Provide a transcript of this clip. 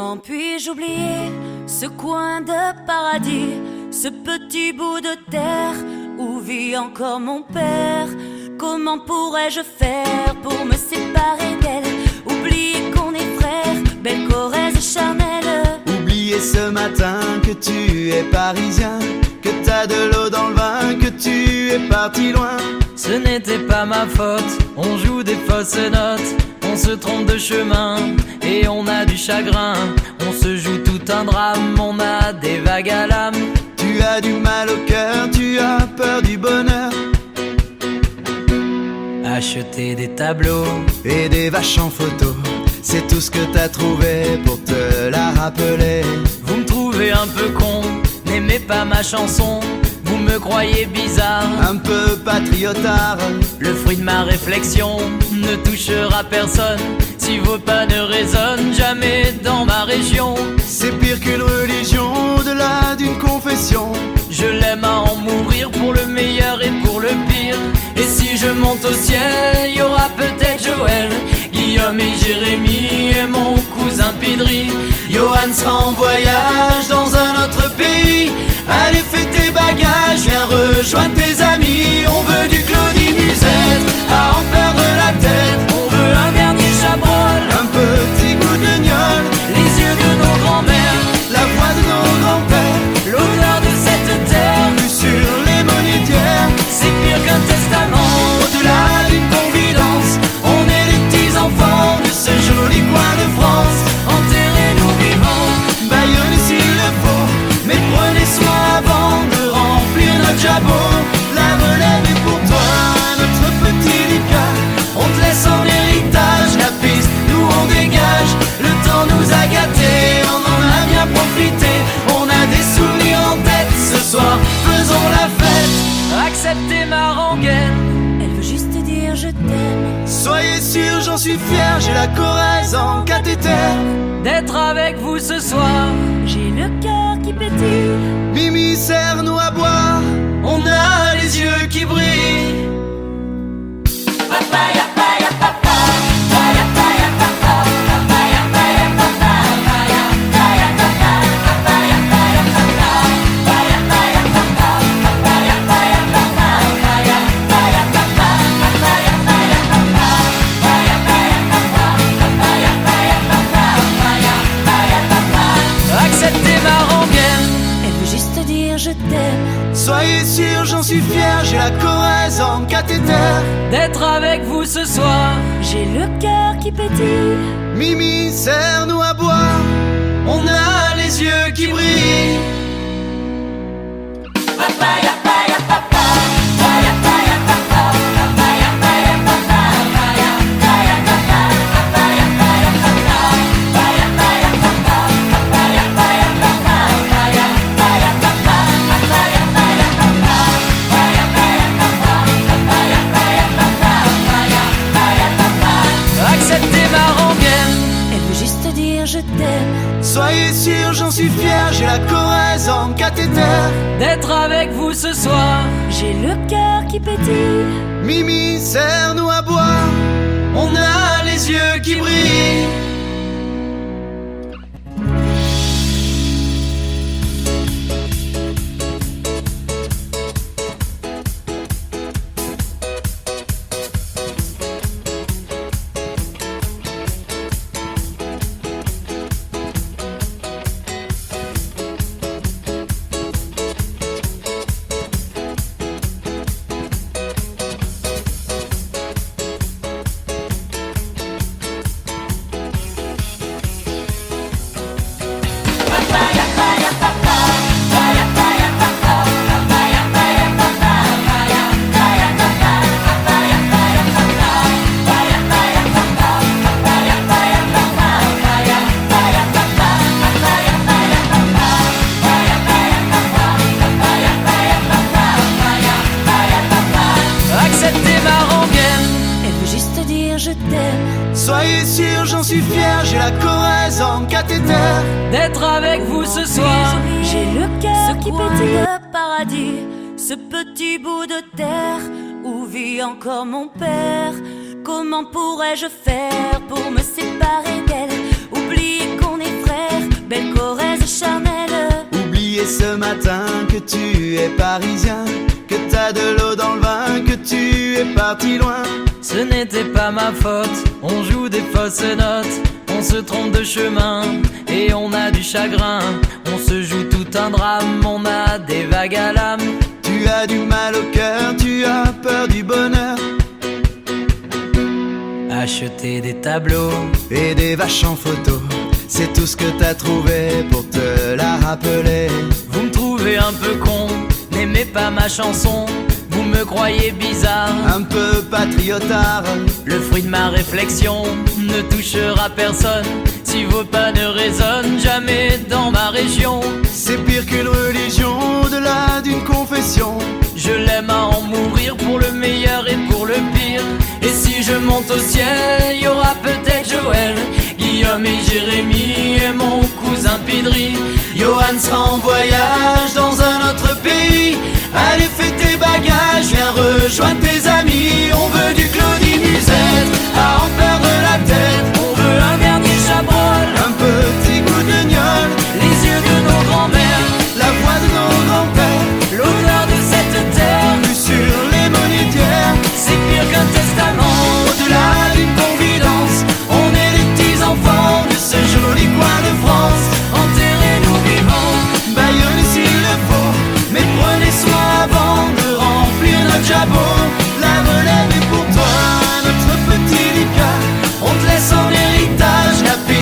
Comment puis-je oublier ce coin de paradis, ce petit bout de terre où vit encore mon père? Comment pourrais-je faire pour me séparer d'elle? Oublier qu'on est frères, belle Corrèze charnelle. Oublier ce matin que tu es parisien, que t'as de l'eau dans le vin, que tu es parti loin. Ce n'était pas ma faute, on joue des fausses notes, on se trompe de chemin et on a du chagrin. On se joue tout un drame, on a des vagues à l'âme. Tu as du mal au cœur, tu as peur du bonheur. Acheter des tableaux et des vaches en photo, c'est tout ce que t'as trouvé pour te la rappeler. Vous me trouvez un peu con, n'aimez pas ma chanson. Vous me croyez bizarre, un peu patriotard. Le fruit de ma réflexion ne touchera personne si vos pas ne résonnent jamais dans ma région. C'est pire qu'une religion, au-delà d'une confession. Je l'aime à en mourir pour le meilleur et pour le pire. Et si je monte au ciel, y aura peut-être Joël, Guillaume et Jérémy et mon cousin Pidri. Johan sera en voyage dans un autre pays. Allez, fais tes bagages, viens rejoindre tes amis. On veut du Claudie Musette, à en perdre la tête. On veut un dernier Chabrol, un petit goût de gnôle, les yeux de nos grands-mères, la voix de nos grands-pères, l'odeur de cette terre, vue sur les monétières. C'est pire qu'un testament, au-delà d'une confidence. On est les petits enfants de ce joli coin de France. enterrez-nous vivants, Bayonne s'il le faut, mais prenez soin avant de remplir notre jabot. La relève est pour toi, notre petit Lucas. on te laisse en héritage La piste, nous on dégage. Le temps nous a gâtés, on en a bien profité. On a des souvenirs en tête. Ce soir, faisons la fête. Acceptez ma rengaine, Elle veut juste dire je t'aime. Soyez sûrs, j'en suis fier. J'ai la Corrèze en cathéter. d'être avec vous ce soir. J'ai le cœur qui pétille. Mimi, serre-nous à boire. On a les yeux qui brillent. Acceptez ma rengaine, Elle veut juste dire je t'aime. Soyez sûrs, j'en suis fier. J'ai la Corrèze en cathéter. d'être avec vous ce soir. J'ai le cœur qui pétille. Mimi, serre-nous à boire. On a les yeux qui brillent. Acceptez ma rengaine, Elle veut juste dire je t'aime. Soyez sûrs, j'en suis fier. J'ai la Corrèze en cathéter. d'être avec vous ce soir. J'ai le cœur qui pétille. Mimi, serre-nous à boire. On a les yeux qui brillent. Acceptez ma rengaine, Elle veut juste dire je t'aime. Soyez sûrs, j'en suis fier. J'ai la Corrèze en cathéter. d'être avec vous ce soir. J'ai le cœur qui pétille de paradis, ce petit bout de terre où vit encore mon père. Comment pourrais-je faire pour me séparer d'elle? Oublier qu'on est frères, belle Corrèze charnelle. Oubliez ce matin que tu es parisien, que t'as de l'eau dans le vin, que tu es parti loin. Ce n'était pas ma faute, on joue des fausses notes, on se trompe de chemin et on a du chagrin. On se joue tout un drame, on a des vagues à l'âme. Tu as du mal au cœur, tu as peur du bonheur. Acheter des tableaux et des vaches en photo, c'est tout ce que t'as trouvé pour te la rappeler. Vous me trouvez un peu con, n'aimez pas ma chanson. Vous me croyez bizarre, un peu patriotard. Le fruit de ma réflexion ne touchera personne si vos pas ne résonnent jamais dans ma région. C'est pire qu'une religion, au-delà d'une confession. Je l'aime à en mourir pour le meilleur et pour le pire. Et si je monte au ciel, y aura peut-être Joël, Guillaume et Jérémy et mon cousin Pidri. Johan sera en voyage